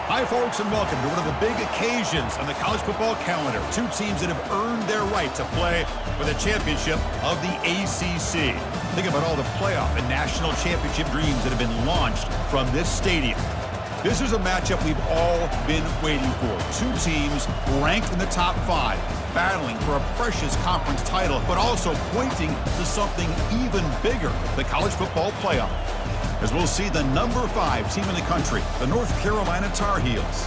Hi, folks, and welcome to one of the big occasions on the college football calendar. Two teams that have earned their right to play for the championship of the ACC. Think about all the playoff and national championship dreams that have been launched from this stadium. This is a matchup we've all been waiting for. Two teams ranked in the top 5, battling for a precious conference title, but also pointing to something even bigger, the college football playoff. As we'll see the number 5 team in the country, the North Carolina Tar Heels,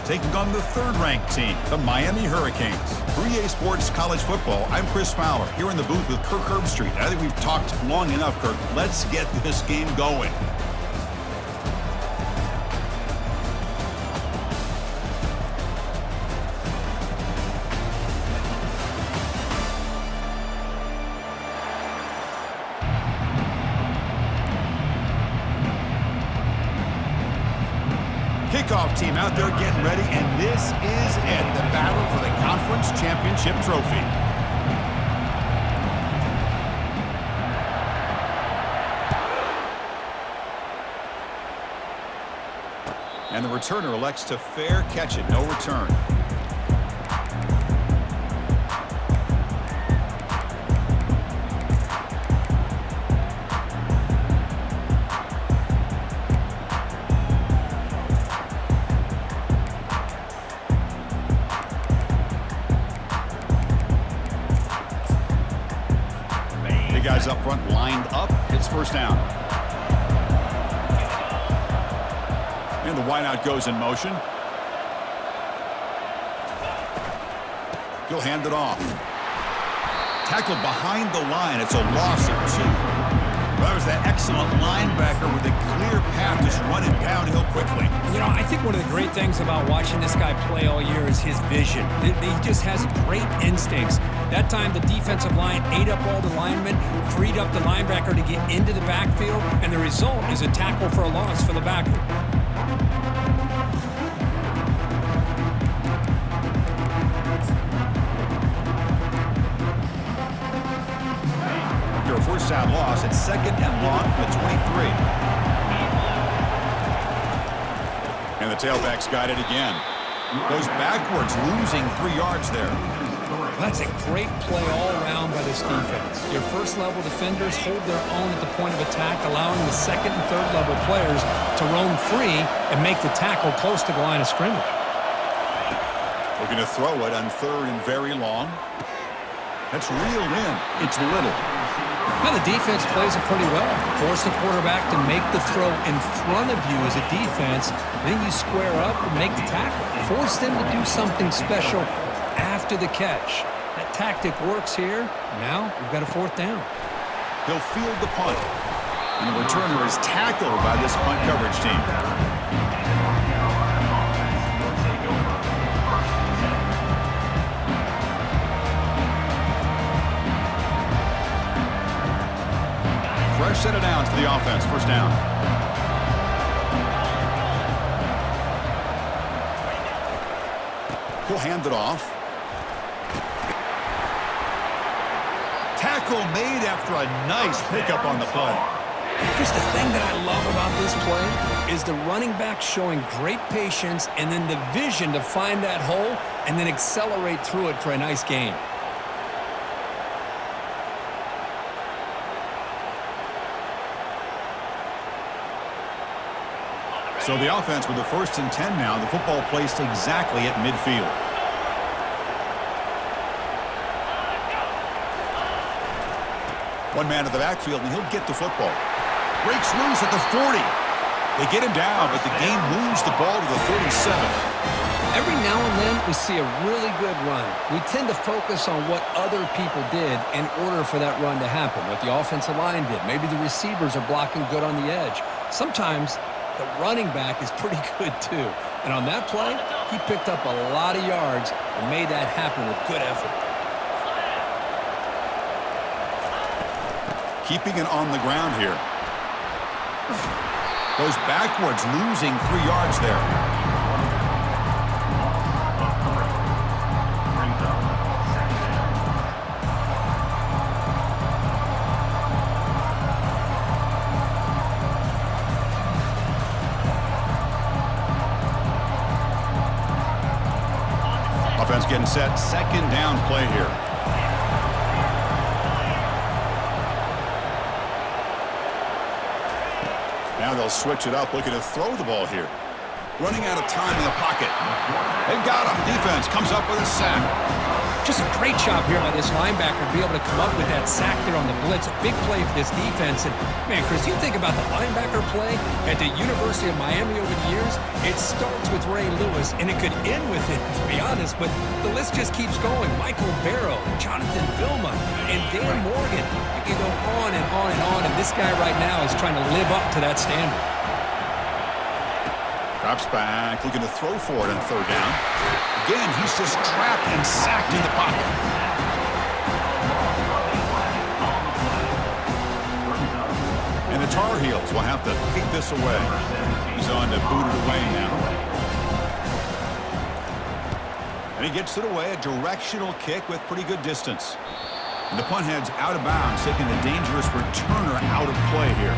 taking on the 3rd-ranked team, the Miami Hurricanes. For EA Sports College Football, I'm Chris Fowler, here in the booth with Kirk Herbstreit. I think we've talked long enough, Kirk. Let's get this game going. Kickoff team out there getting ready, and this is it, the battle for the conference championship trophy. And the returner elects to fair catch it, no return. Guys up front lined up. It's first down. And the wideout goes in motion. He'll hand it off. Tackled behind the line. It's a loss of 2. That was that excellent linebacker with a clear path just running downhill quickly. You know, I think one of the great things about watching this guy play all year is his vision. He just has great instincts. That time, the defensive line ate up all the linemen, freed up the linebacker to get into the backfield, and the result is a tackle for a loss for the backer. After a first down loss, it's 2nd and long from the 23. And the tailback's got it again. Goes backwards, losing 3 yards there. That's a great play all around by this defense. Your first-level defenders hold their own at the point of attack, allowing the 2nd and 3rd-level players to roam free and make the tackle close to the line of scrimmage. Looking to throw it on 3rd and very long. That's reeled in. It's little. Now the defense plays it pretty well. Force the quarterback to make the throw in front of you as a defense. Then you square up and make the tackle. Force them to do something special after the catch. That tactic works here. Now we've got a 4th down. He'll field the punt. And the returner is tackled by this punt coverage team. Fresh set of downs for the offense. First down. He'll hand it off. Tackle made after a nice pickup on the play. Just the thing that I love about this play is the running back showing great patience and then the vision to find that hole and then accelerate through it for a nice gain. So the offense with the 1st and 10 now. The football placed exactly at midfield. One man in the backfield, and he'll get the football. Breaks loose at the 40. They get him down, but the game moves the ball to the 37. Every now and then, we see a really good run. We tend to focus on what other people did in order for that run to happen, what the offensive line did. Maybe the receivers are blocking good on the edge. Sometimes the running back is pretty good, too. And on that play, he picked up a lot of yards and made that happen with good effort. Keeping it on the ground here. Goes backwards, losing 3 yards there. Defense getting set. Second down play here. Now they'll switch it up, looking to throw the ball here. Running out of time in the pocket. They got him. Defense comes up with a sack. Just a great job here by this linebacker to be able to come up with that sack there on the blitz. A big play for this defense. And, man, Chris, you think about the linebacker play at the University of Miami over the years, it starts with Ray Lewis, and it could end with it, to be honest. But the list just keeps going. Michael Barrow, Jonathan Vilma, and Dan Morgan. You can go on and on and on, and this guy right now is trying to live up to that standard. Drops back, looking to throw for it on third down. Again, he's just trapped and sacked in the pocket. And the Tar Heels will have to kick this away. He's on to boot it away now. And he gets it away, a directional kick with pretty good distance. And the punt heads out of bounds, taking the dangerous returner out of play here.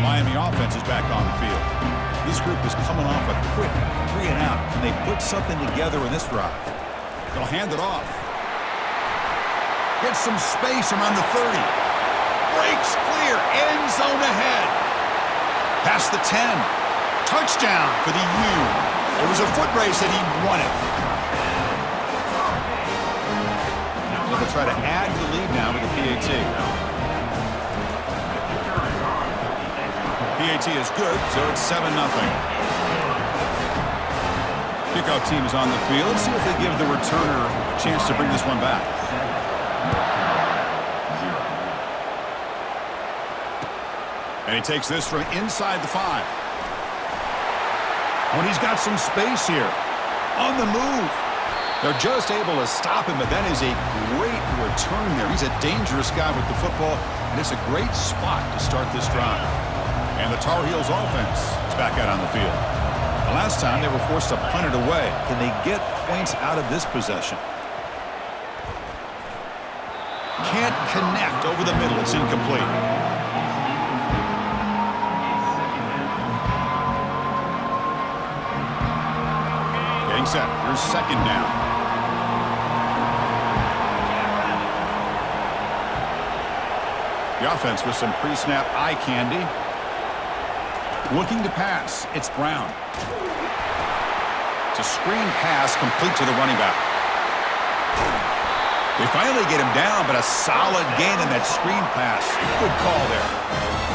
Miami offense is back on the field. This group is coming off a quick 3 and out, and they put something together in this drive. They'll hand it off. Gets some space around the 30. Breaks clear. End zone ahead. Past the 10. Touchdown for the U. It was a foot race and he won it. So they'll try to add to the lead now with the PAT. PAT is good, so it's 7-0. Kickoff team is on the field. Let's see if they give the returner a chance to bring this one back. And he takes this from inside the 5. When he's got some space here. On the move. They're just able to stop him, but that is a great return there. He's a dangerous guy with the football, and it's a great spot to start this drive. And the Tar Heels offense is back out on the field. The last time they were forced to punt it away. Can they get points out of this possession? Can't connect over the middle. It's incomplete. Getting set. Here's second down. The offense with some pre-snap eye candy. Looking to pass. It's Brown. It's a screen pass complete to the running back. They finally get him down, but a solid gain in that screen pass. Good call there.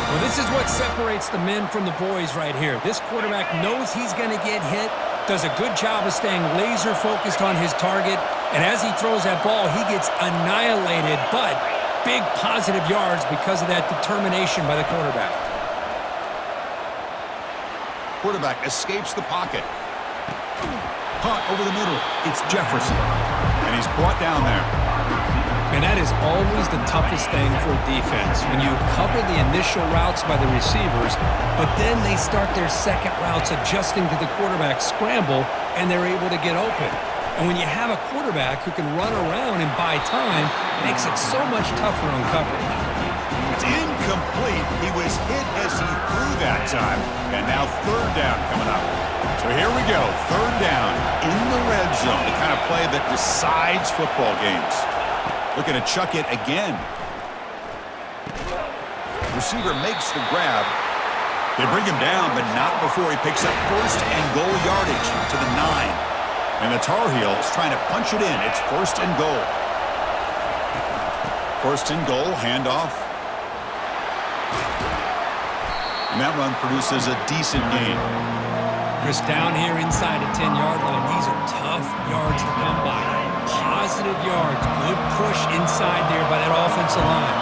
Well, this is what separates the men from the boys right here. This quarterback knows he's going to get hit, does a good job of staying laser focused on his target, and as he throws that ball, he gets annihilated, but big positive yards because of that determination by the quarterback. Quarterback escapes the pocket. Punt over the middle. It's Jefferson. And he's brought down there. And that is always the toughest thing for defense. When you cover the initial routes by the receivers, but then they start their second routes adjusting to the quarterback scramble, and they're able to get open. And when you have a quarterback who can run around and buy time, it makes it so much tougher on coverage. It's incomplete. He was hit as he threw that time. And now third down coming up. So here we go. Third down in the red zone. The kind of play that decides football games. Looking to chuck it again. Receiver makes the grab. They bring him down, but not before he picks up first and goal yardage to the 9. And the Tar Heels trying to punch it in. It's first and goal. First and goal, handoff. And that run produces a decent gain. Chris, down here inside the 10-yard line, these are tough yards to come by. Positive yards, good push inside there by that offensive line.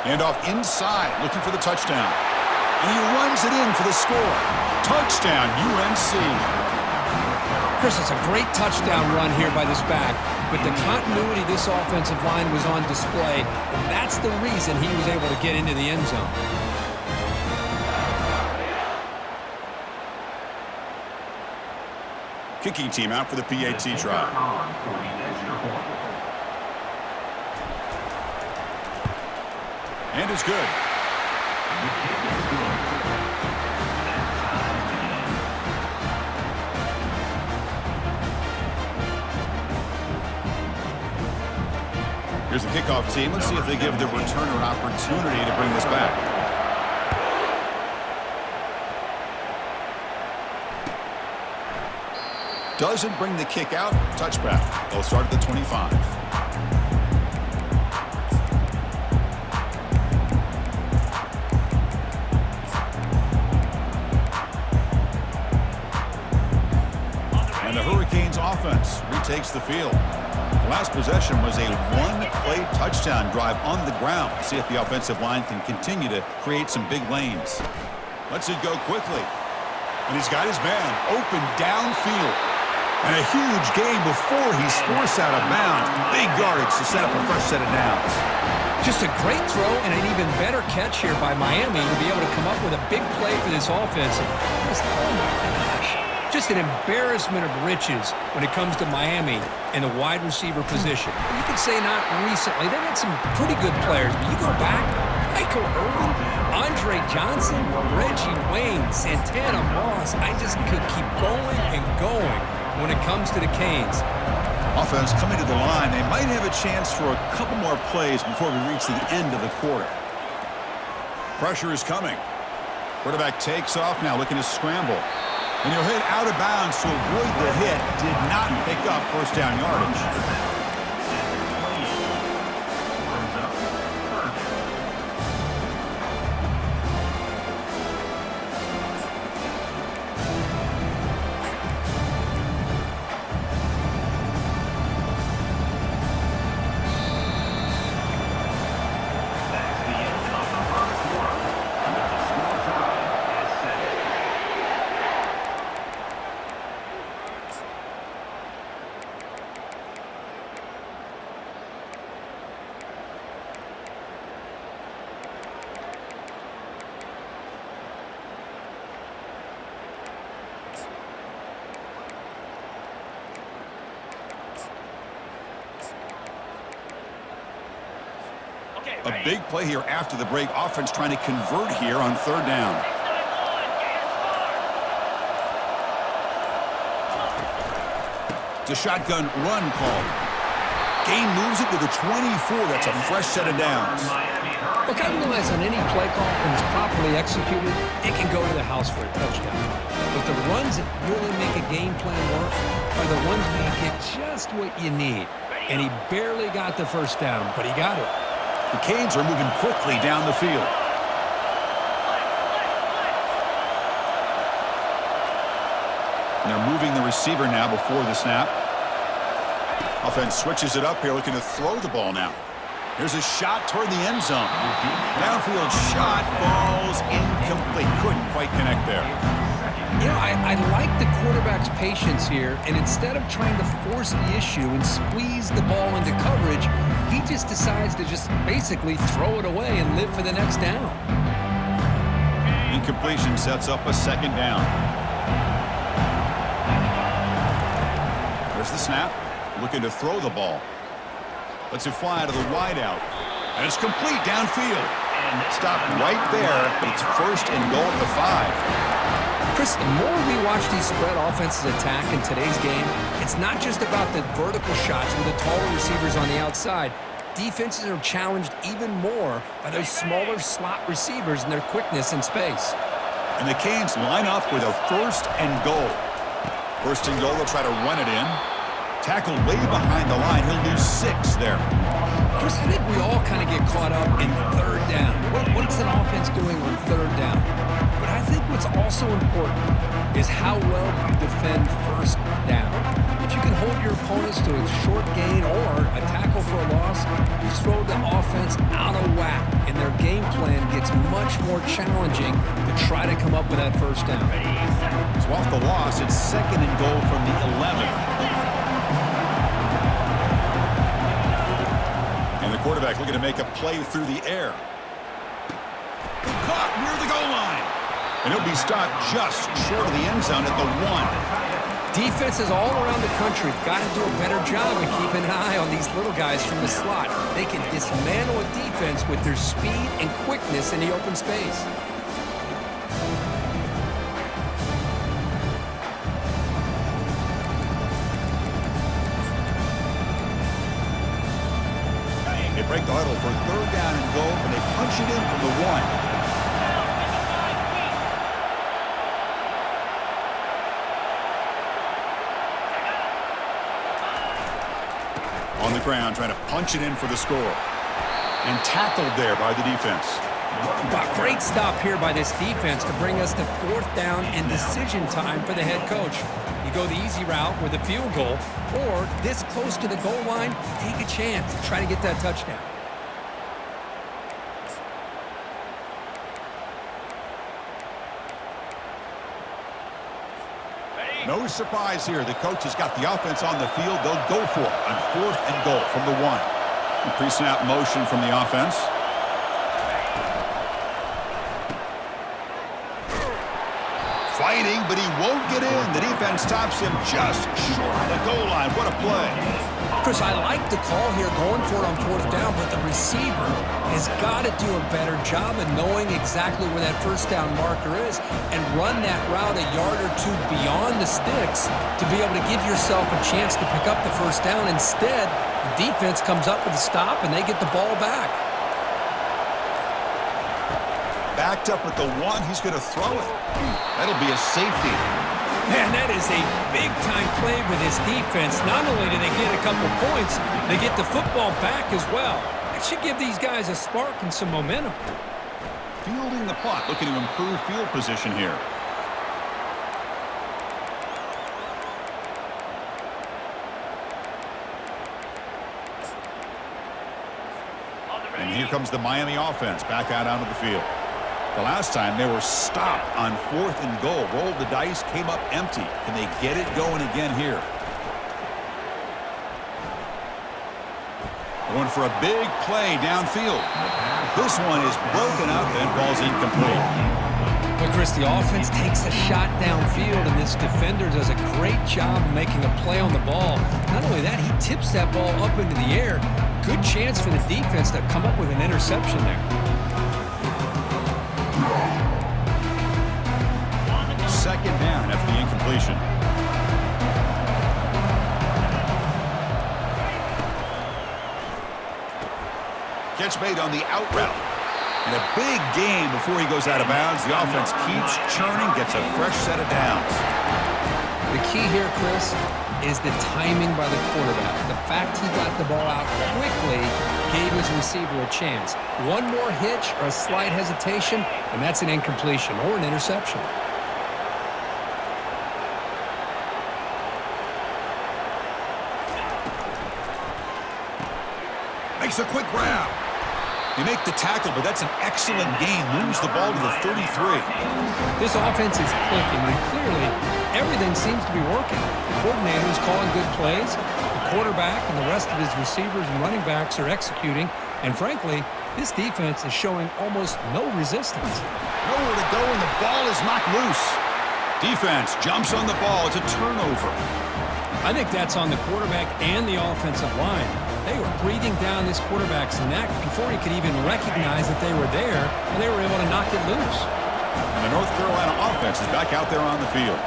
Handoff inside, looking for the touchdown. And he runs it in for the score. Touchdown, UNC. Chris, it's a great touchdown run here by this back, but the continuity of this offensive line was on display, and that's the reason he was able to get into the end zone. Kicking team out for the PAT try. And it's good. Here's the kickoff team. Let's see if they give the returner an opportunity to bring this back. Doesn't bring the kick out. Touchback. They'll start at the 25. And the Hurricanes offense retakes the field. The last possession was a one-play touchdown drive on the ground. See if the offensive line can continue to create some big lanes. Lets it go quickly. And he's got his man open downfield. And a huge gain before he's forced out of bounds. Big yardage to set up a fresh set of downs. Just a great throw and an even better catch here by Miami to be able to come up with a big play for this offense. Oh my gosh. Just an embarrassment of riches when it comes to Miami and the wide receiver position. You could say not recently. They've had some pretty good players, but you go back, Michael Irvin, Andre Johnson, Reggie Wayne, Santana Moss. I just could keep going and going when it comes to the Canes. Offense coming to the line. They might have a chance for a couple more plays before we reach the end of the quarter. Pressure is coming. Quarterback takes off now, looking to scramble. And he'll hit out of bounds to avoid the hit. Did not pick up first down yardage. A big play here after the break. Offense trying to convert here on third down. It's a shotgun run call. Gain moves it to the 24. That's a fresh set of downs. Look, I realize on any play call, when it's properly executed, it can go to the house for a touchdown. But the runs that really make a game plan work are the ones where you get just what you need. And he barely got the first down, but he got it. The Canes are moving quickly down the field. And they're moving the receiver now before the snap. Offense switches it up here, looking to throw the ball now. Here's a shot toward the end zone. Downfield shot falls incomplete. Couldn't quite connect there. You know, I like the quarterback's patience here, and instead of trying to force the issue and squeeze the ball into coverage, he just decides to just basically throw it away and live for the next down. Incompletion sets up a second down. There's the snap. Looking to throw the ball. Lets it fly to the wideout. And it's complete downfield. Stopped right there, but it's first and goal at the 5. Chris, the more we watch these spread offenses attack in today's game, it's not just about the vertical shots with the taller receivers on the outside. Defenses are challenged even more by those smaller slot receivers and their quickness in space. And the Canes line up with a first and goal. First and goal, they'll try to run it in. Tackled way behind the line. He'll lose 6 there. Chris, I think we all kind of get caught up in third down. What's an offense doing on third down? But I think what's also important is how well you defend first down. If you can hold your opponents to a short gain or a tackle for a loss, you throw the offense out of whack, and their game plan gets much more challenging to try to come up with that first down. So off the loss, it's second and goal from the 11. And the quarterback looking to make a play through the air. Caught near the goal line. And he'll be stopped just short of the end zone at the 1. Defenses all around the country have got to do a better job of keeping an eye on these little guys from the slot. They can dismantle a defense with their speed and quickness in the open space. They break the huddle for 3rd down and goal, and they punch it in from the 1. On the ground, trying to punch it in for the score. And tackled there by the defense. But great stop here by this defense to bring us to 4th down and decision time for the head coach. You go the easy route with a field goal, or this close to the goal line, take a chance. Try to get that touchdown. No surprise here. The coach has got the offense on the field. They'll go for it on 4th and goal from the 1. Pre-snap motion from the offense. Fighting, but he won't get in. The defense stops him just short of the goal line. What a play. Chris, I like the call here going for it on 4th down, but the receiver has got to do a better job of knowing exactly where that 1st down marker is and run that route a yard or 2 beyond the sticks to be able to give yourself a chance to pick up the 1st down. Instead, the defense comes up with a stop and they get the ball back. Backed up at the 1. He's going to throw it. That'll be a safety. Man, that is a big-time play with his defense. Not only do they get a couple points, they get the football back as well. It should give these guys a spark and some momentum. Fielding the puck, looking to improve field position here. And here comes the Miami offense back out onto the field. The last time they were stopped on 4th and goal. Rolled the dice, came up empty. Can they get it going again here? Going for a big play downfield. This one is broken up and falls incomplete. But Chris, the offense takes a shot downfield, and this defender does a great job of making a play on the ball. Not only that, he tips that ball up into the air. Good chance for the defense to come up with an interception there. 2nd down after the incompletion. Catch made on the out route. And a big game before he goes out of bounds. The offense keeps churning, gets a fresh set of downs. The key here, Chris, is the timing by the quarterback. The fact he got the ball out quickly gave his receiver a chance. One more hitch or a slight hesitation, and that's an incompletion or an interception. Makes a quick grab. They make the tackle, but that's an excellent gain. Moves the ball to the 33. This offense is clicking, and clearly everything seems to be working. The coordinator is calling good plays. The quarterback and the rest of his receivers and running backs are executing. And frankly, this defense is showing almost no resistance. Nowhere to go, and the ball is knocked loose. Defense jumps on the ball. It's a turnover. I think that's on the quarterback and the offensive line. They were breathing down this quarterback's neck before he could even recognize that they were there, and they were able to knock it loose. And the North Carolina offense is back out there on the field.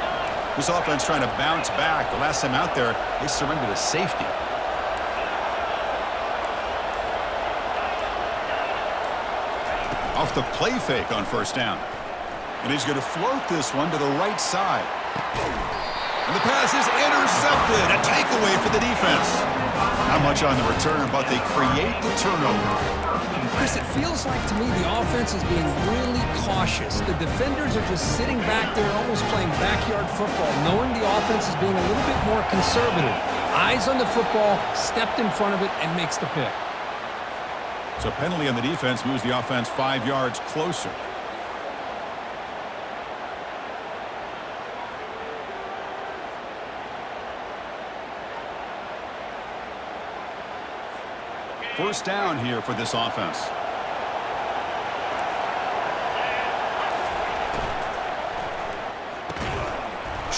This offense trying to bounce back. The last time out there, they surrendered a safety. Off the play fake on 1st down. And he's going to float this one to the right side. And the pass is intercepted. A takeaway for the defense. Not much on the return, but they create the turnover. Chris, it feels like to me the offense is being really cautious. The defenders are just sitting back there almost playing backyard football, knowing the offense is being a little bit more conservative. Eyes on the football, stepped in front of it, and makes the pick. So penalty on the defense moves the offense 5 yards closer. First down here for this offense.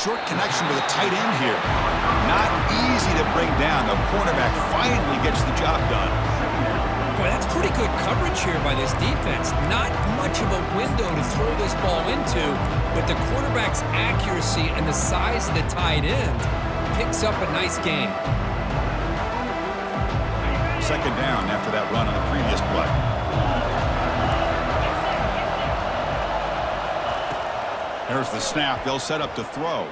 short connection with a tight end here. Not easy to bring down. The quarterback finally gets the job done. Boy, that's pretty good coverage here by this defense. Not much of a window to throw this ball into, but the quarterback's accuracy and the size of the tight end picks up a nice gain. Second down after that run on the previous play. There's the snap. They'll set up to throw.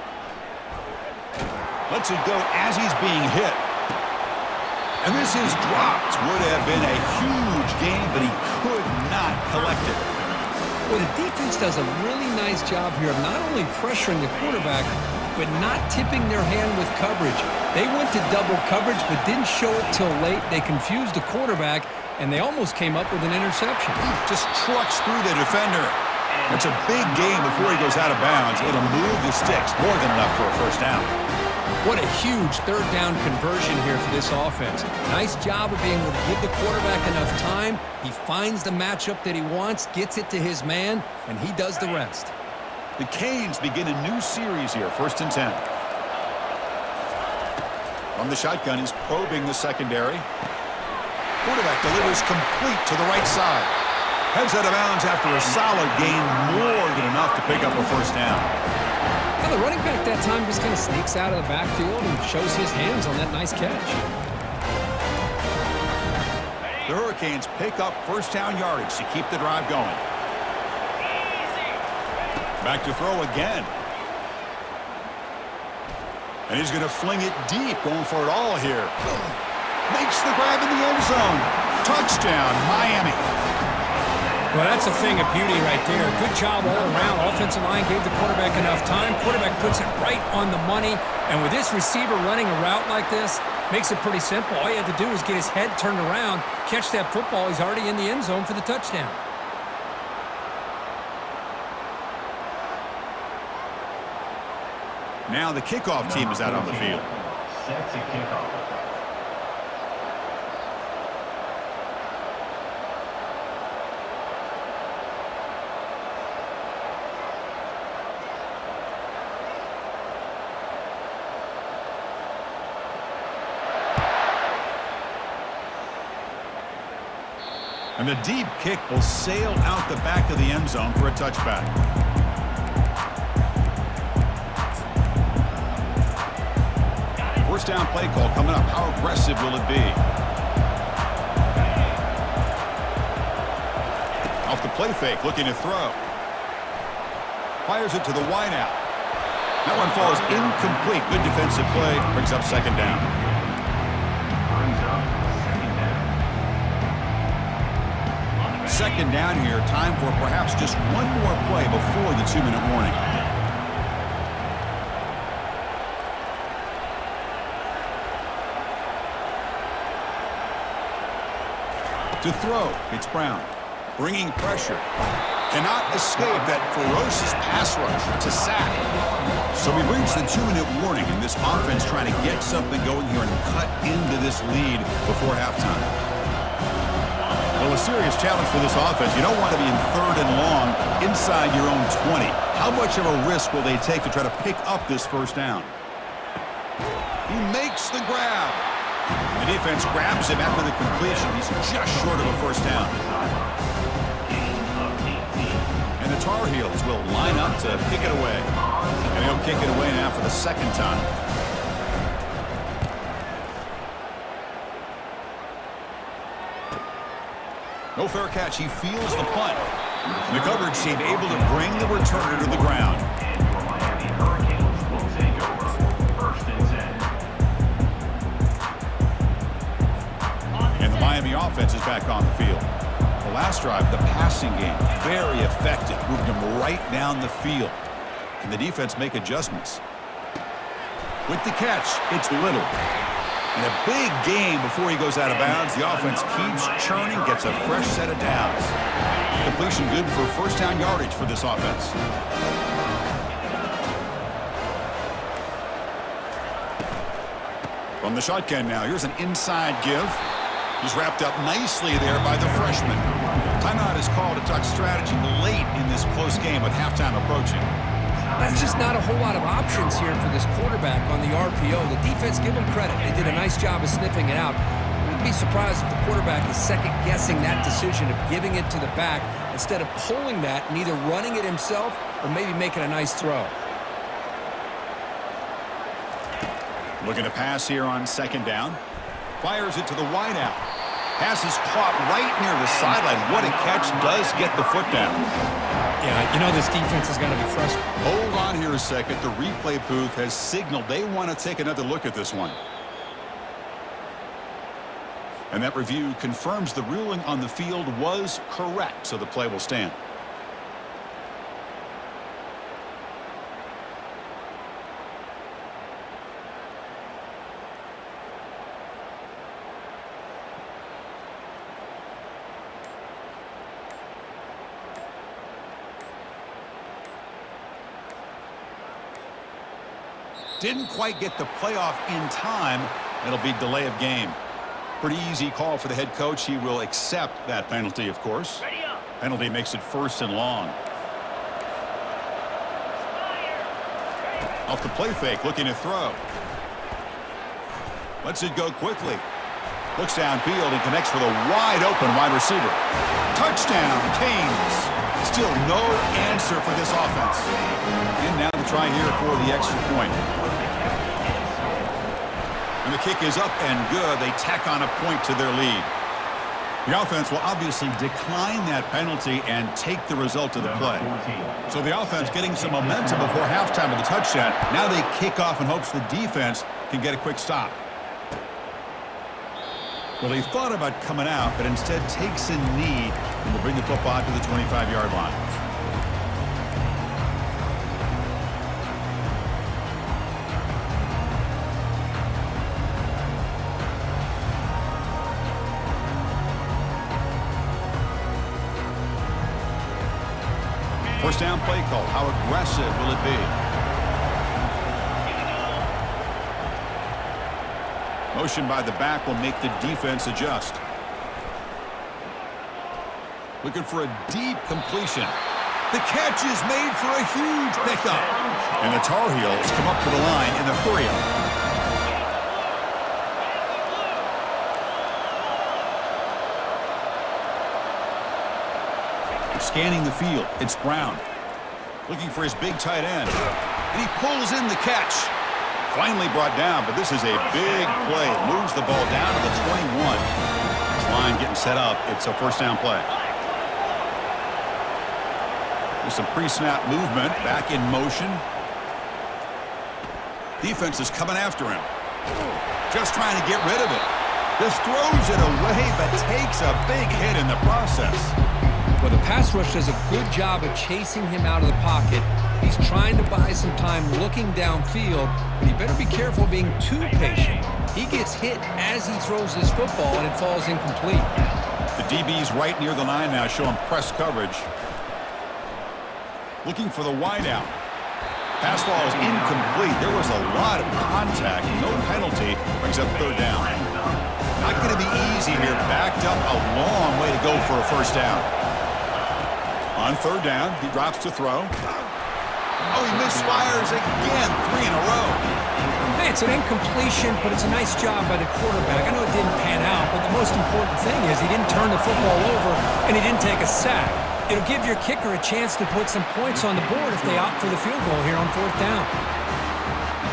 Lets it go as he's being hit. And this is dropped. Would have been a huge gain, but he could not collect it. Well, the defense does a really nice job here of not only pressuring the quarterback, but not tipping their hand with coverage. They went to double coverage, but didn't show it till late. They confused the quarterback, and they almost came up with an interception. Just trucks through the defender. That's a big gain before he goes out of bounds. It'll move the sticks more than enough for a first down. What a huge third down conversion here for this offense. Nice job of being able to give the quarterback enough time. He finds the matchup that he wants, gets it to his man, and he does the rest. The Canes begin a new series here, 1st and 10. From the shotgun, he's probing the secondary. Quarterback delivers complete to the right side. Heads out of bounds after a solid gain, more than enough to pick up a first down. Now the running back that time just kind of sneaks out of the backfield and shows his hands on that nice catch. The Hurricanes pick up first down yardage to keep the drive going. Back to throw again. And he's going to fling it deep, going for it all here. Makes the grab in the end zone. Touchdown, Miami. Well, that's a thing of beauty right there. Good job all around. Offensive line gave the quarterback enough time. Quarterback puts it right on the money. And with this receiver running a route like this, makes it pretty simple. All you have to do is get his head turned around, catch that football. He's already in the end zone for the touchdown. Now the kickoff team is out on the field. Set to kickoff. And the deep kick will sail out the back of the end zone for a touchback. First down play call coming up. How aggressive will it be? Off the play fake, looking to throw. Fires it to the wideout. That one falls incomplete. Good defensive play. Brings up second down. Second down here. Time for perhaps just one more play before the 2-minute warning. To throw, it's Brown. Bringing pressure. Cannot escape that ferocious pass rush. It's a sack. So we've reached the 2-minute warning, and this offense trying to get something going here and cut into this lead before halftime. Well, a serious challenge for this offense. You don't want to be in 3rd and long inside your own 20. How much of a risk will they take to try to pick up this first down? He makes the grab. The defense grabs him after the completion. He's just short of a first down. And the Tar Heels will line up to kick it away. And they'll kick it away now for the second time. No fair catch. He feels the punt. The coverage team able to bring the returner to the ground. And your Miami Hurricanes will take over. 1st and 10. And the Miami offense is back on the field. The last drive, the passing game, very effective. Moved them right down the field. Can the defense make adjustments? With the catch, it's Little. And a big game before he goes out of bounds. The offense keeps churning, gets a fresh set of downs. Completion good for first down yardage for this offense. From the shotgun now, here's an inside give. He's wrapped up nicely there by the freshman. Timeout is called to talk strategy late in this close game with halftime approaching. That's just not a whole lot of options here for this quarterback on the RPO. The defense, give them credit. They did a nice job of sniffing it out. I wouldn't be surprised if the quarterback is second-guessing that decision of giving it to the back instead of pulling that and either running it himself or maybe making a nice throw. Looking to pass here on second down. Fires it to the wideout. Pass is caught right near the sideline. What a catch. Does get the foot down. Yeah, you know this defense is going to be frustrated. Hold on here a second. The replay booth has signaled they want to take another look at this one. And that review confirms the ruling on the field was correct, so the play will stand. Didn't quite get the playoff in time. It'll be delay of game. Pretty easy call for the head coach. He will accept that penalty, of course. Penalty makes it 1st and long. Off the play fake, looking to throw. Lets it go quickly. Looks downfield and connects with a wide open wide receiver. Touchdown, Canes. Still no answer for this offense. And now the try here for the extra point. And the kick is up and good. They tack on a point to their lead. The offense will obviously decline that penalty and take the result of the play. So the offense getting some momentum before halftime with the touchdown. Now they kick off in hopes the defense can get a quick stop. Well, he thought about coming out, but instead takes a knee and will bring the football to the 25-yard line. First down play call. How aggressive will it be? Motion by the back will make the defense adjust. Looking for a deep completion. The catch is made for a huge pickup. And the Tar Heels come up to the line in the hurry-up. Scanning the field, it's Brown. Looking for his big tight end. And he pulls in the catch. Finally brought down, but this is a big play. Moves the ball down to the 21. This line getting set up. It's a first down play. There's some pre-snap movement. Back in motion. Defense is coming after him. Just trying to get rid of it. Just throws it away, but takes a big hit in the process. Well, the pass rush does a good job of chasing him out of the pocket. He's trying to buy some time looking downfield, but he better be careful being too patient. He gets hit as he throws this football, and it falls incomplete. The DB's right near the line now, showing press coverage. Looking for the wideout. Pass ball is incomplete. There was a lot of contact. No penalty. Brings up third down. Not going to be easy here. Backed up a long way to go for a first down. On third down, he drops to throw. Oh, he misfires again. 3 in a row. Hey, it's an incompletion, but it's a nice job by the quarterback. I know it didn't pan out, but the most important thing is he didn't turn the football over and he didn't take a sack. It'll give your kicker a chance to put some points on the board if they opt for the field goal here on fourth down.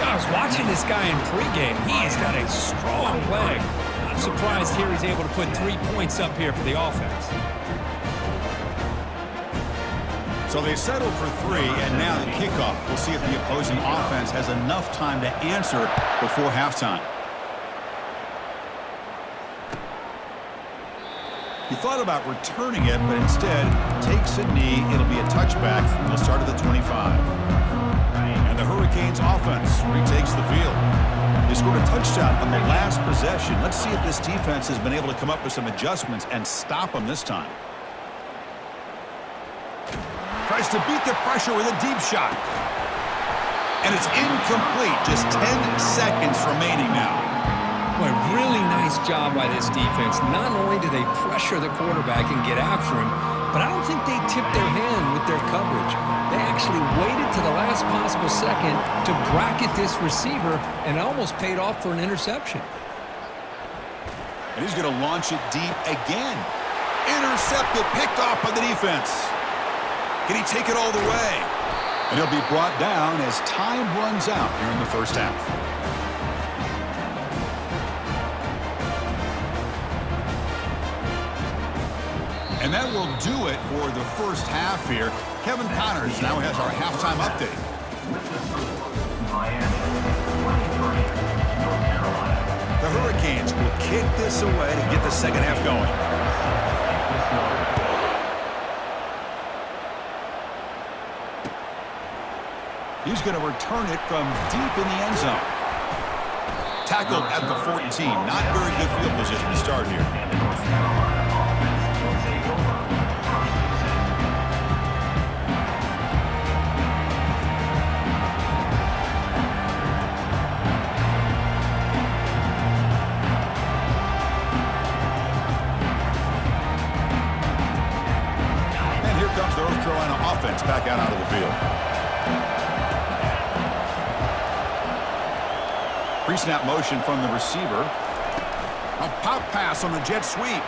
I was watching this guy in pregame. He's got a strong leg. I'm surprised here he's able to put 3 points up here for the offense. So they settle for 3, and now the kickoff. We'll see if the opposing offense has enough time to answer before halftime. He thought about returning it, but instead takes a knee. It'll be a touchback. They'll start at the 25. And the Hurricanes offense retakes the field. They scored a touchdown on the last possession. Let's see if this defense has been able to come up with some adjustments and stop them this time. Tries to beat the pressure with a deep shot. And it's incomplete. Just 10 seconds remaining now. Boy, really nice job by this defense. Not only do they pressure the quarterback and get after him, but I don't think they tipped their hand with their coverage. They actually waited to the last possible second to bracket this receiver, and it almost paid off for an interception. And he's going to launch it deep again. Intercepted, picked off by the defense. Can he take it all the way? And he'll be brought down as time runs out here in the first half. And that will do it for the first half here. Kevin Connors now has our halftime update. Miami, 23, North Carolina. The Hurricanes will kick this away to get the second half going. He's going to return it from deep in the end zone. Tackled at the 14. Not very good field position to start here. And the North Carolina offense will take over first and 10. And here comes the North Carolina offense back out onto the field. Pre-snap motion from the receiver. A pop pass on the jet sweep.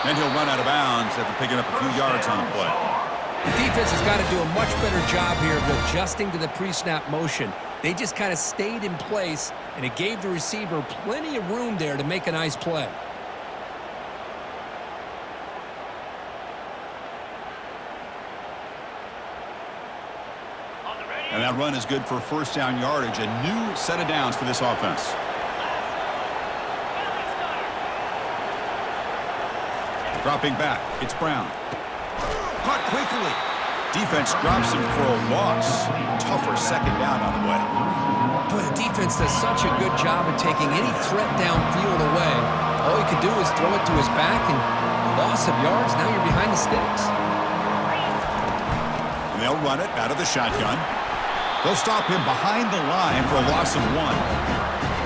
And he'll run out of bounds after picking up a few yards on the play. The defense has got to do a much better job here of adjusting to the pre-snap motion. They just kind of stayed in place, and it gave the receiver plenty of room there to make a nice play. And that run is good for first down yardage. A new set of downs for this offense. Dropping back, it's Brown. Caught quickly. Defense drops him for a loss. Tougher second down on the way. Boy, the defense does such a good job of taking any threat downfield away. All you could do is throw it to his back, and loss of yards, now you're behind the sticks. And they'll run it out of the shotgun. They'll stop him behind the line for a loss of 1.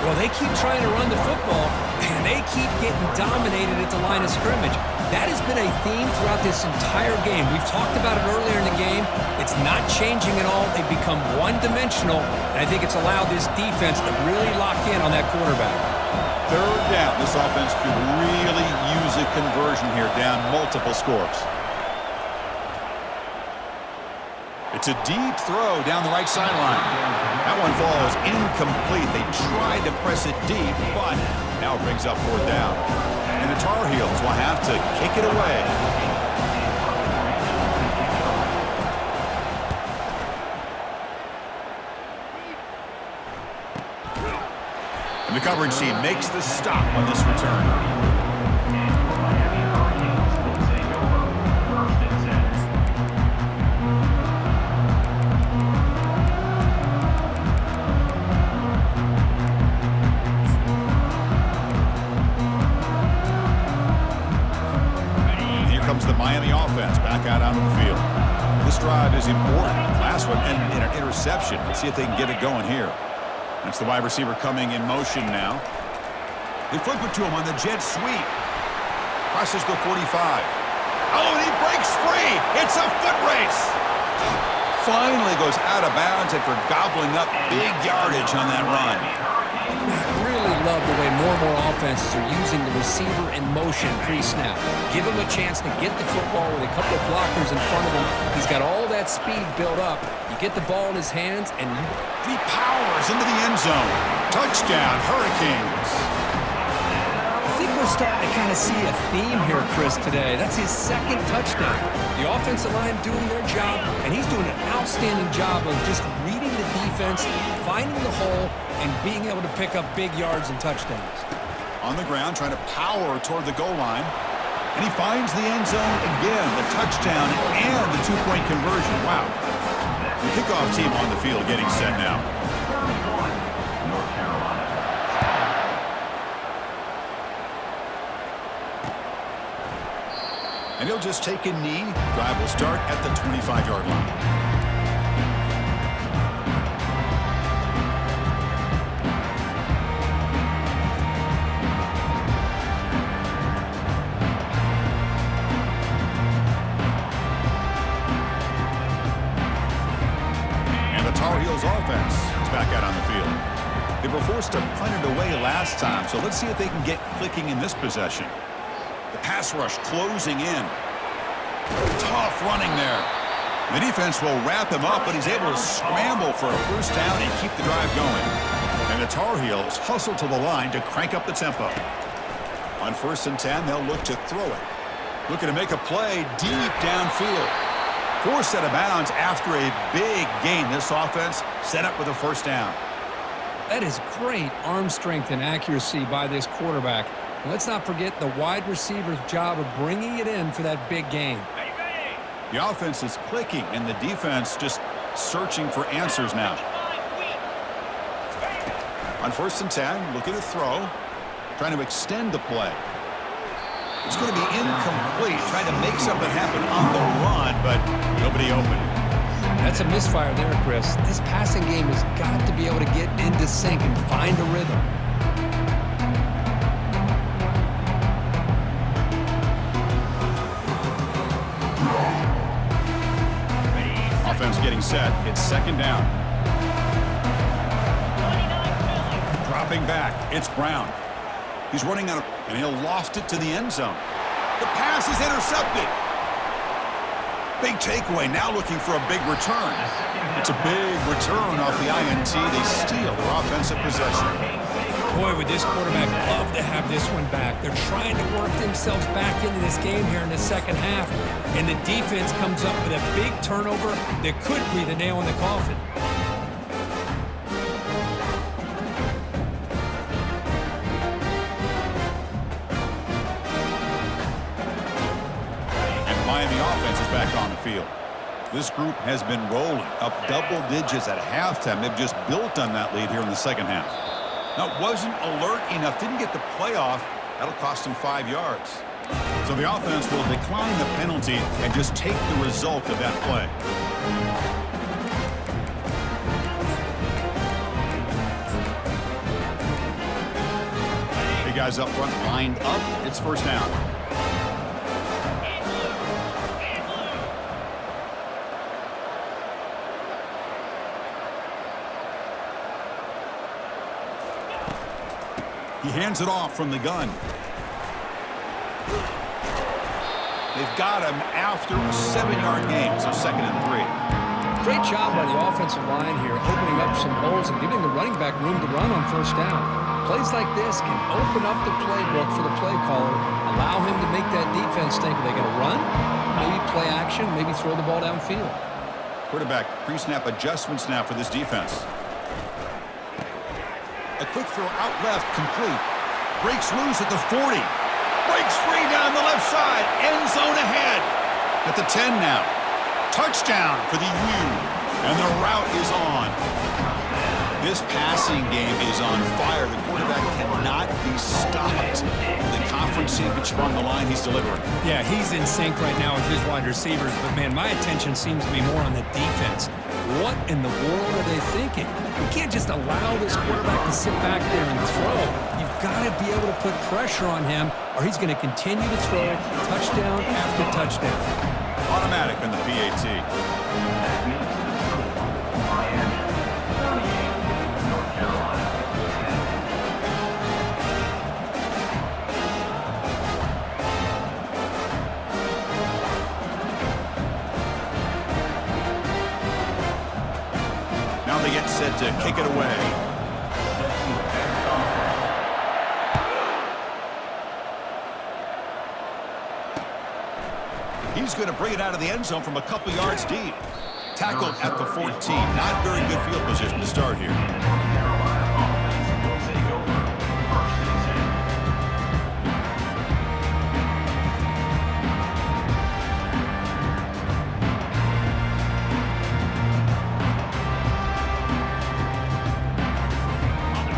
Well, they keep trying to run the football, and they keep getting dominated at the line of scrimmage. That has been a theme throughout this entire game. We've talked about it earlier in the game. It's not changing at all. They've become one-dimensional, and I think it's allowed this defense to really lock in on that quarterback. Third down. This offense could really use a conversion here, down multiple scores. It's a deep throw down the right sideline. That one falls incomplete. They tried to press it deep, but now it brings up fourth down. And the Tar Heels will have to kick it away. And the coverage team makes the stop on this return. Miami Hurricanes will take over first and 10. Here comes the Miami offense back out onto the field. This drive is important. Last one and an interception. Let's see if they can get it going here. That's the wide receiver coming in motion now. They flip it to him on the jet sweep. Crosses the 45. Oh, and he breaks free. It's a foot race. Finally goes out of bounds after gobbling up big yardage on that run. I really love the way more and more offenses are using the receiver in motion pre-snap. Give him a chance to get the football with a couple of blockers in front of him. He's got all that speed built up. You get the ball in his hands, and He powers into the end zone. Touchdown, Hurricanes. I think we're starting to kind of see a theme here, Chris, today. That's his second touchdown. The offensive line doing their job, and he's doing an outstanding job of just reading the defense, finding the hole, and being able to pick up big yards and touchdowns. On the ground, trying to power toward the goal line. And he finds the end zone again, the touchdown and the two-point conversion. Wow. The kickoff team on the field getting set now. North Carolina. And he'll just take a knee. Drive will start at the 25-yard line. Tar Heels offense is back out on the field. They were forced to punt it away last time, so let's see if they can get clicking in this possession. The pass rush closing in. Tough running there. The defense will wrap him up, but he's able to scramble for a first down and keep the drive going. And the Tar Heels hustle to the line to crank up the tempo. On 1st and 10, they'll look to throw it. Looking to make a play deep downfield. Forced out of bounds after a big gain. This offense set up with a first down. That is great arm strength and accuracy by this quarterback. And let's not forget the wide receiver's job of bringing it in for that big gain. The offense is clicking, and the defense just searching for answers now. On 1st and 10, looking to throw, trying to extend the play. It's going to be incomplete, trying to make something happen on the run, but nobody open. That's a misfire there, Chris. This passing game has got to be able to get into sync and find a rhythm. Offense getting set. It's 2nd down. Dropping back. It's Brown. He's running out of, and he'll loft it to the end zone. The pass is intercepted. Big takeaway. Now looking for a big return. It's a big return off the INT. They steal their offensive possession. Boy, would this quarterback love to have this one back. They're trying to work themselves back into this game here in the second half, and the defense comes up with a big turnover that could be the nail in the coffin. And Miami offense is back on the field. This group has been rolling up double digits at halftime. They've just built on that lead here in the second half. Now, wasn't alert enough, didn't get the playoff. That'll cost him 5 yards. So the offense will decline the penalty and just take the result of that play. Big guys up front lined up. It's 1st down. He hands it off from the gun. They've got him after a 7-yard gain, so 2nd and 3. Great job by the offensive line here, opening up some holes and giving the running back room to run on 1st down. Plays like this can open up the playbook for the play caller, allow him to make that defense think, are they going to run? Maybe play action, maybe throw the ball downfield. Quarterback pre-snap adjustments now for this defense. A quick throw out left, complete. Breaks loose at the 40. Breaks free down the left side. End zone ahead. At the 10 now. Touchdown for the U. And the route is on. This passing game is on fire. The quarterback cannot be stopped. The conference championship on the line, he's delivering. Yeah, he's in sync right now with his wide receivers, but man, my attention seems to be more on the defense. What in the world are they thinking? You can't just allow this quarterback to sit back there and throw. You've got to be able to put pressure on him, or he's going to continue to throw touchdown after touchdown. Automatic on the PAT. Now they get set to kick it away. He's going to bring it out of the end zone from a couple yards deep. Tackled at the 14. Not very good field position to start here.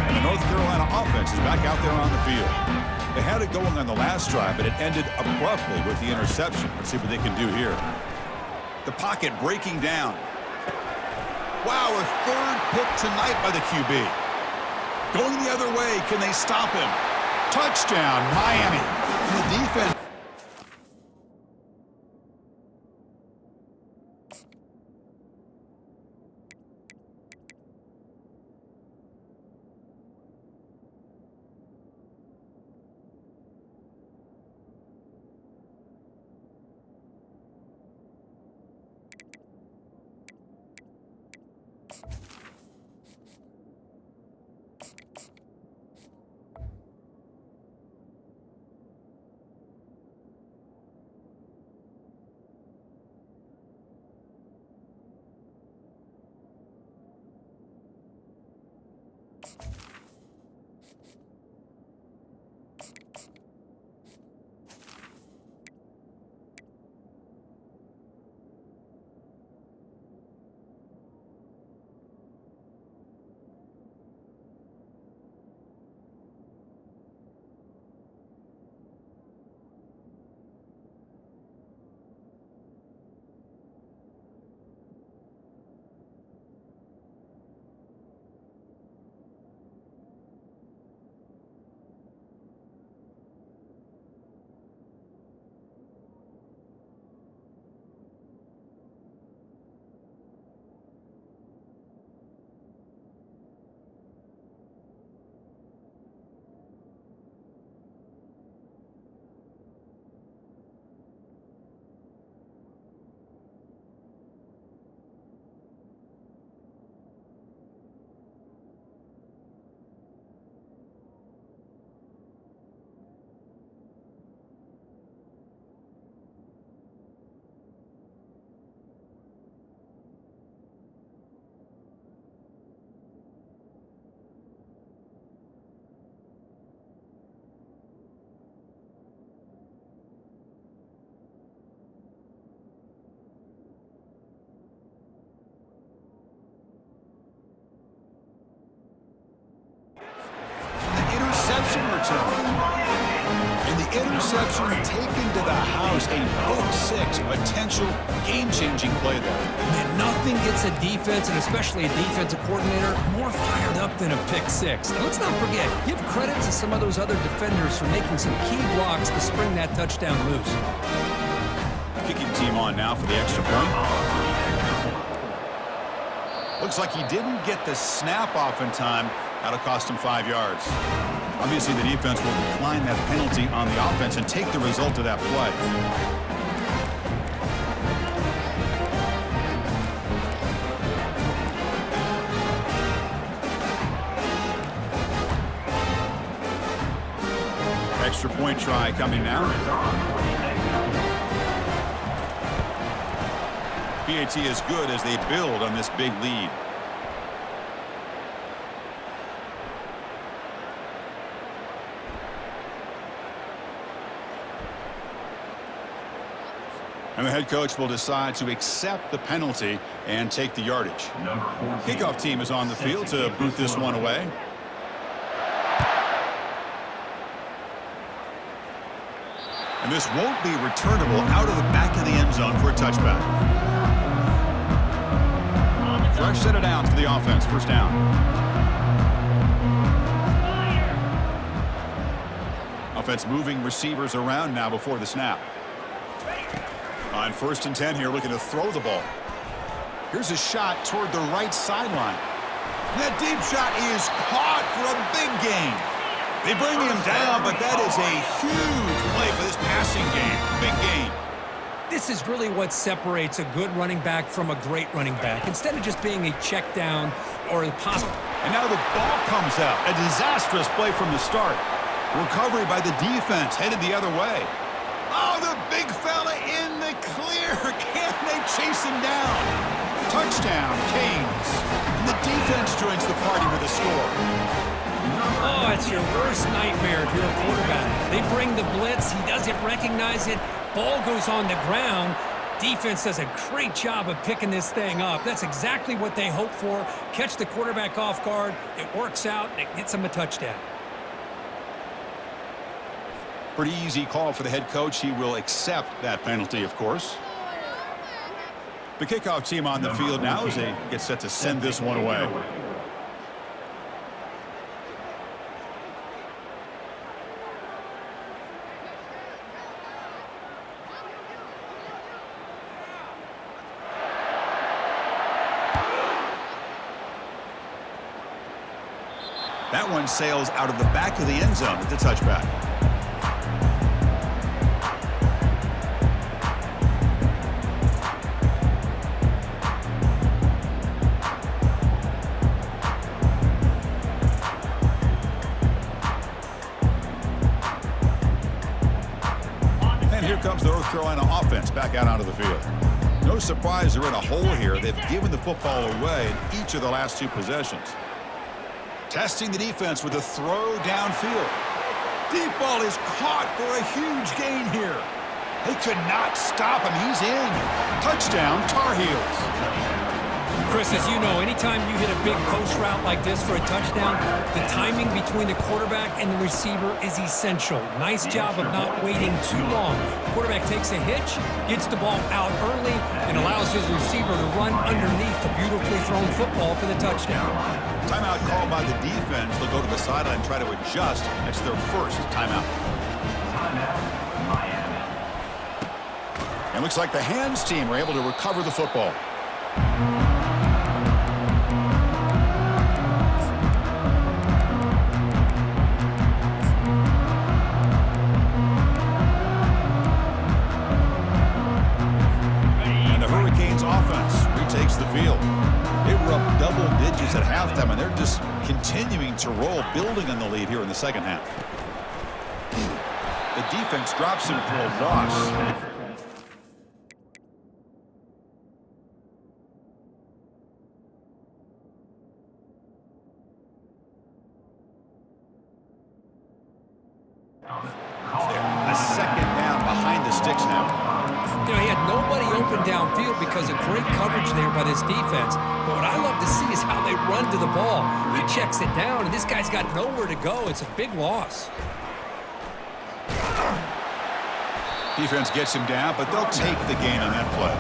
And the North Carolina offense is back out there on the field. They had it going on the last drive, but it ended abruptly with the interception. Let's see what they can do here. The pocket breaking down. Wow, a 3rd pick tonight by the QB. Going the other way, can they stop him? Touchdown, Miami. And the defense. Interception return. And the interception taken to the house, a pick six, potential game-changing play there. Man, nothing gets a defense, and especially a defensive coordinator, more fired up than a pick six. Now, let's not forget, give credit to some of those other defenders for making some key blocks to spring that touchdown loose. Kicking team on now for the extra point. Looks like he didn't get the snap off in time. That'll cost him 5 yards. Obviously, the defense will decline that penalty on the offense and take the result of that play. Extra point try coming now. PAT is good as they build on this big lead. And the head coach will decide to accept the penalty and take the yardage. Kickoff team is on the field to boot this one away. And this won't be returnable out of the back of the end zone for a touchback. Fresh set of downs for the offense. First down. Offense moving receivers around now before the snap. On 1st and 10 here, looking to throw the ball. Here's a shot toward the right sideline. That deep shot is caught for a big gain. They bring him down, but that is a huge play for this passing game. Big gain. This is really what separates a good running back from a great running back. Instead of just being a check down or a possible. And now the ball comes out. A disastrous play from the start. Recovery by the defense, headed the other way. Oh, the big fella in the clear. Can they chase him down? Touchdown, Canes. And the defense joins the party with a score. Oh, it's your worst nightmare if you're a quarterback. They bring the blitz. He doesn't recognize it. Ball goes on the ground. Defense does a great job of picking this thing up. That's exactly what they hope for. Catch the quarterback off guard. It works out. It gets him a touchdown. Pretty easy call for the head coach. He will accept that penalty, of course. The kickoff team on the field now as they get set to send this one away. That one sails out of the back of the end zone with the touchback. And here comes the North Carolina offense back out onto the field. No surprise they're in a hole here. They've given the football away in each of the last two possessions. Testing the defense with a throw downfield. Deep ball is caught for a huge gain here. They could not stop him. He's in. Touchdown, Tar Heels. Chris, as you know, anytime you hit a big post route like this for a touchdown, the timing between the quarterback and the receiver is essential. Nice job of not waiting too long. Quarterback takes a hitch, gets the ball out early, and allows his receiver to run underneath the beautifully thrown football for the touchdown. Timeout called by the defense. They'll go to the sideline and try to adjust. It's their first timeout. And looks like the hands team were able to recover the football. Takes the field. They were up double digits at halftime, and they're just continuing to roll, building on the lead here in the second half. The defense drops him for a loss. A second down behind the sticks now. You know, he had nobody open downfield because of great coverage there by this defense. But what I love to see is how they run to the ball. He checks it down, and this guy's got nowhere to go. It's a big loss. Defense gets him down, but they'll take the gain on that play.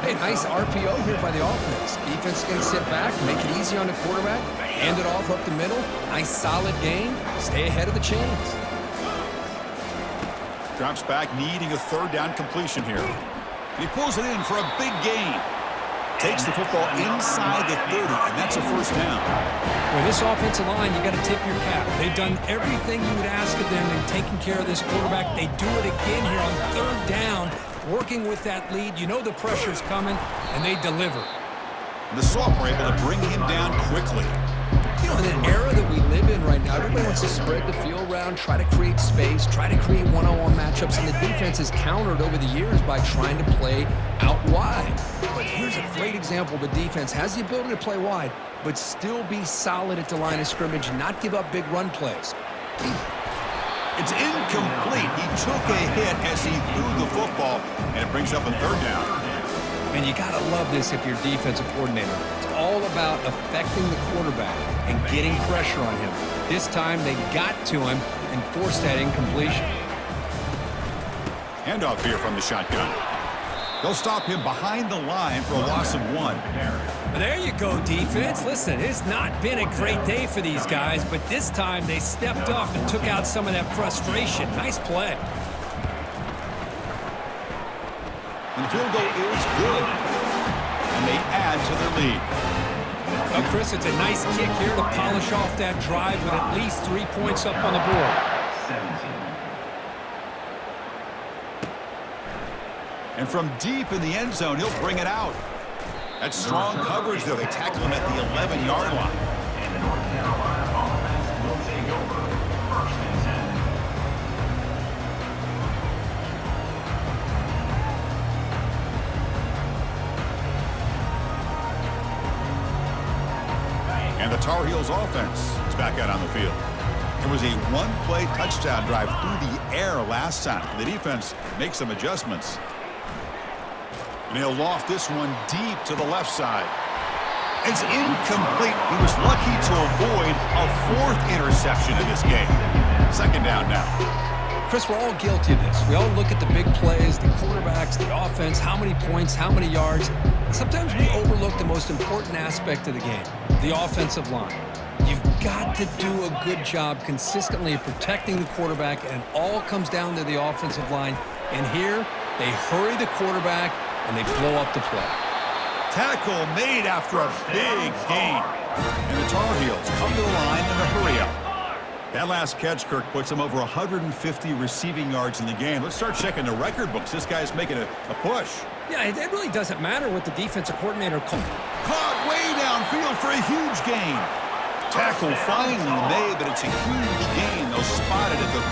Hey, nice RPO here by the offense. Defense is going to sit back, make it easy on the quarterback, hand it off up the middle. Nice solid gain. Stay ahead of the chains. Drops back, needing a third down completion here. He pulls it in for a big gain. Takes the football inside the 30, and that's a first down. With this offensive line, you got to tip your cap. They've done everything you would ask of them in taking care of this quarterback. They do it again here on third down, working with that lead. You know the pressure's coming, and they deliver. The Sophomore able to bring him down quickly. You know, in an era that we live in right now, everybody wants to spread the field around, try to create space, try to create one-on-one matchups, and the defense has countered over the years by trying to play out wide. But here's a great example. The defense has the ability to play wide, but still be solid at the line of scrimmage and not give up big run plays. It's incomplete. He took a hit as he threw the football, and it brings up a third down. And you got to love this if you're defensive coordinator. It's all about affecting the quarterback and getting pressure on him. This time they got to him and forced that incompletion. Handoff here from the shotgun. They'll stop him behind the line for a loss of 1. There you go, defense. Listen, it's not been a great day for these guys, but this time they stepped up and took out some of that frustration. Nice play. And the field goal is good. And they add to their lead. Well, Chris, it's a nice kick here to polish off that drive with at least 3 points up on the board. 17. And from deep in the end zone, he'll bring it out. That's strong coverage, though. They tackle him at the 11-yard line. And the North Carolina offense will take over 1st and 10. And the Tar Heels offense is back out on the field. It was a one-play touchdown drive through the air last time. The defense makes some adjustments. And he'll loft this one deep to the left side. It's incomplete. He was lucky to avoid a 4th interception in this game. Second down now. Chris, we're all guilty of this. We all look at the big plays, the quarterbacks, the offense, how many points, how many yards. Sometimes we overlook the most important aspect of the game, the offensive line. You've got to do a good job consistently of protecting the quarterback, and it all comes down to the offensive line. And here, they hurry the quarterback, and they blow up the play. Tackle made after a big gain. And the Tar Heels come to the line in a hurry-up. That last catch, Kirk, puts him over 150 receiving yards in the game. Let's start checking the record books. This guy's making a push. Yeah, it really doesn't matter what the defensive coordinator calls. Caught way downfield for a huge gain. Tackle finally made, but it's a huge gain. They'll spot it at the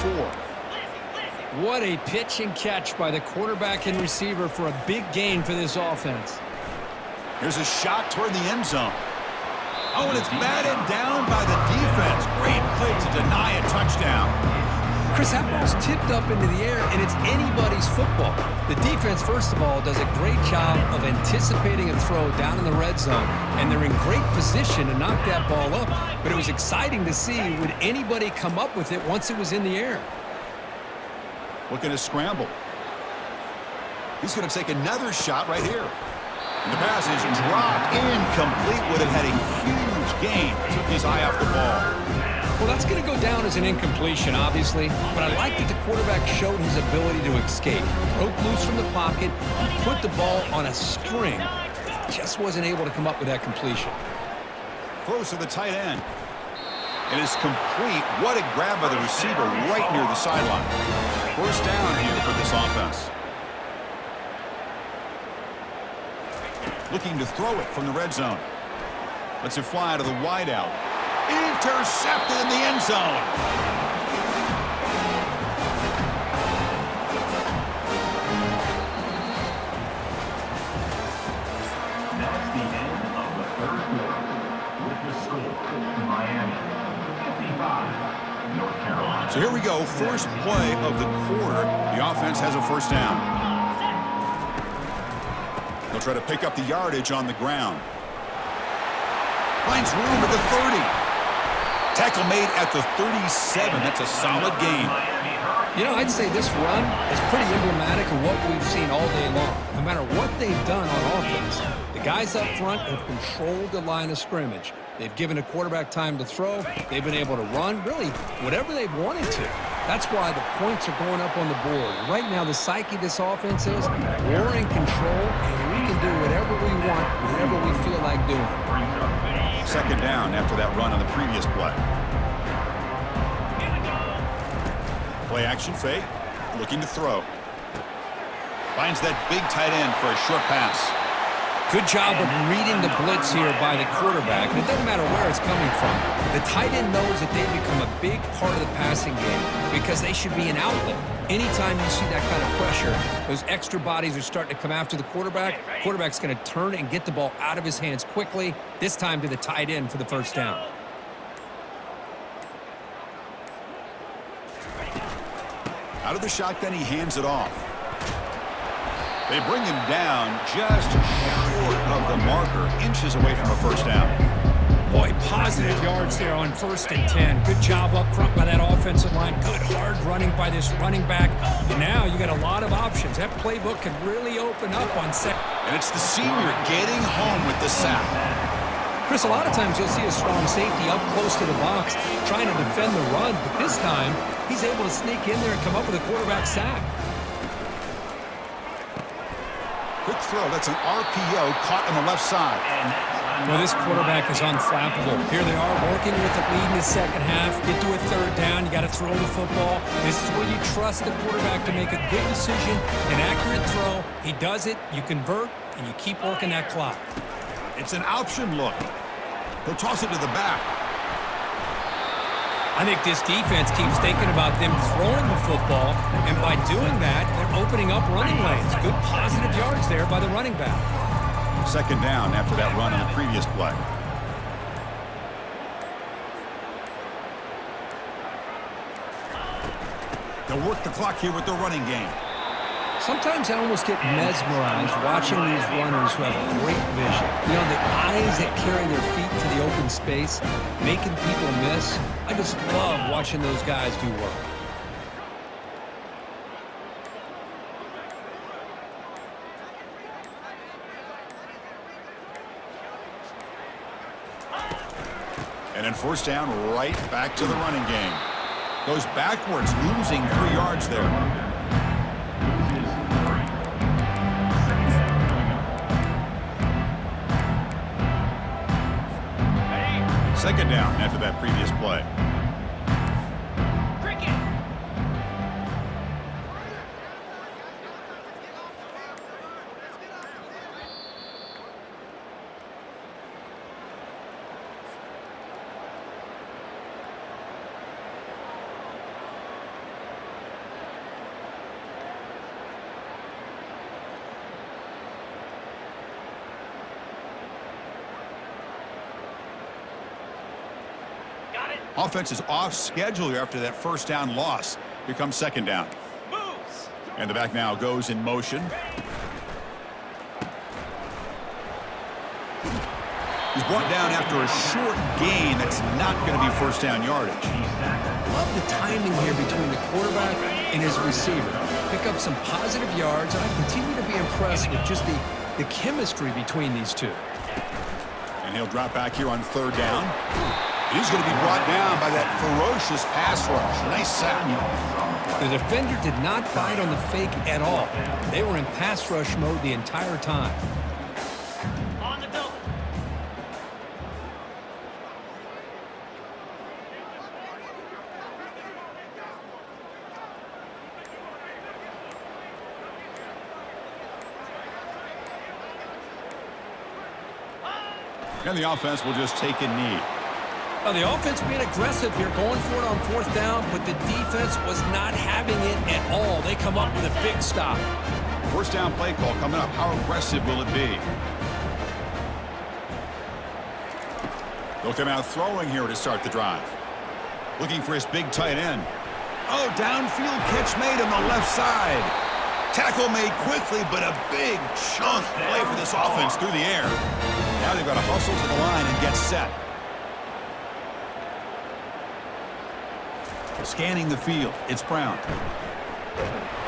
34. What a pitch and catch by the quarterback and receiver for a big gain for this offense. Here's a shot toward the end zone. Oh, and it's batted down by the defense. Great play to deny a touchdown. Chris, that ball's tipped up into the air, and it's anybody's football. The defense, first of all, does a great job of anticipating a throw down in the red zone, and they're in great position to knock that ball up. But it was exciting to see, would anybody come up with it once it was in the air? Looking to scramble. He's going to take another shot right here. And the pass is dropped, incomplete. Would have had a huge gain. Took his eye off the ball. Well, that's going to go down as an incompletion, obviously, but I like that the quarterback showed his ability to escape. Broke loose from the pocket, and put the ball on a string. Just wasn't able to come up with that completion. Throws to the tight end. It is complete. What a grab by the receiver right near the sideline. First down here for this offense. Looking to throw it from the red zone. Lets it fly out of the wideout. Intercepted in the end zone. That's the end of the third quarter. With the score, Miami 55, North Carolina. So here we go. First play of the quarter. The offense has a first down. They'll try to pick up the yardage on the ground. Finds room at the 30. Tackle made at the 37. That's a solid gain. You know, I'd say this run is pretty emblematic of what we've seen all day long. No matter what they've done on offense, the guys up front have controlled the line of scrimmage. They've given a quarterback time to throw. They've been able to run, really, whatever they've wanted to. That's why the points are going up on the board. Right now, the psyche of this offense is we're in control, and we can do whatever we want, whatever we feel like doing. Second down after that run on the previous play. Play action fake. Looking to throw. Finds that big tight end for a short pass. Good job of reading the blitz here by the quarterback. And it doesn't matter where it's coming from. The tight end knows that they've become a big part of the passing game because they should be an outlet. Anytime you see that kind of pressure, those extra bodies are starting to come after the quarterback. Quarterback's going to turn and get the ball out of his hands quickly, this time to the tight end for the first down. Out of the shotgun, he hands it off. They bring him down just short of the marker, inches away from a first down. Boy, positive yards there on 1st and 10. Good job up front by that offensive line. Good hard running by this running back. And now you got a lot of options. That playbook can really open up on second. And it's the senior getting home with the sack. Chris, a lot of times you'll see a strong safety up close to the box trying to defend the run, but this time he's able to sneak in there and come up with a quarterback sack. Quick throw. That's an RPO caught on the left side. Well, this quarterback is unflappable. Here they are working with the lead in the second half. Get to a third down. You got to throw the football. This is where you trust the quarterback to make a good decision, an accurate throw. He does it. You convert, and you keep working that clock. It's an option look. He'll toss it to the back. I think this defense keeps thinking about them throwing the football, and by doing that, they're opening up running lanes. Good positive yards there by the running back. Second down after that run on the previous play. They'll work the clock here with their running game. Sometimes I almost get mesmerized watching these runners who have great vision. You know, the eyes that carry their feet to the open space, making people miss. I just love watching those guys do work. And then first down, right back to the running game. Goes backwards, losing 3 yards there. Second down after that previous play. Offense is off schedule here after that first down loss. Here comes second down. And the back now goes in motion. He's brought down after a short gain. That's not going to be first down yardage. Love the timing here between the quarterback and his receiver. Pick up some positive yards, and I continue to be impressed with just the chemistry between these two. And he'll drop back here on third down. He's going to be brought down by that ferocious pass rush. Nice sack. The defender did not bite on the fake at all. They were in pass rush mode the entire time. And the offense will just take a knee. Now, the offense being aggressive here, going for it on fourth down, but the defense was not having it at all. They come up with a big stop. First down play call coming up. How aggressive will it be? They'll come out throwing here to start the drive. Looking for his big tight end. Oh, downfield catch made on the left side. Tackle made quickly, but a big chunk play for this offense through the air. Now they've got to hustle to the line and get set. Scanning the field, it's Brown.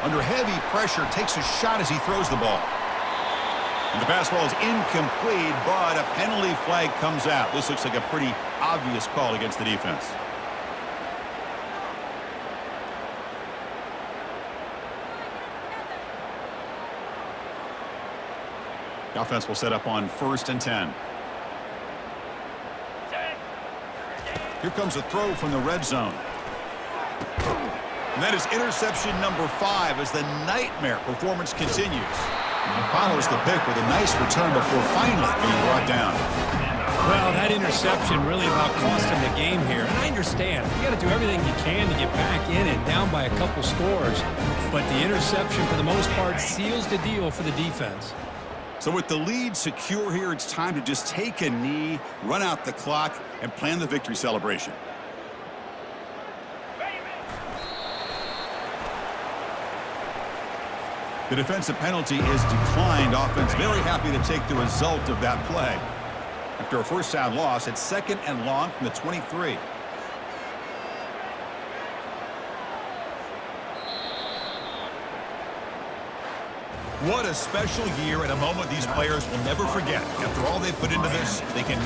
Under heavy pressure, takes a shot as he throws the ball. And the pass ball is incomplete, but a penalty flag comes out. This looks like a pretty obvious call against the defense. The offense will set up on 1st and 10. Here comes a throw from the red zone. And that is interception number 5 as the nightmare performance continues. And follows the pick with a nice return before finally being brought down. Well, that interception really about cost him the game here. And I understand. You got to do everything you can to get back in and down by a couple scores. But the interception, for the most part, seals the deal for the defense. So with the lead secure here, it's time to just take a knee, run out the clock, and plan the victory celebration. The defensive penalty is declined. Offense very happy to take the result of that play. After a first down loss, it's 2nd and long from the 23. What a special year and a moment these players will never forget. After all they put into this, they can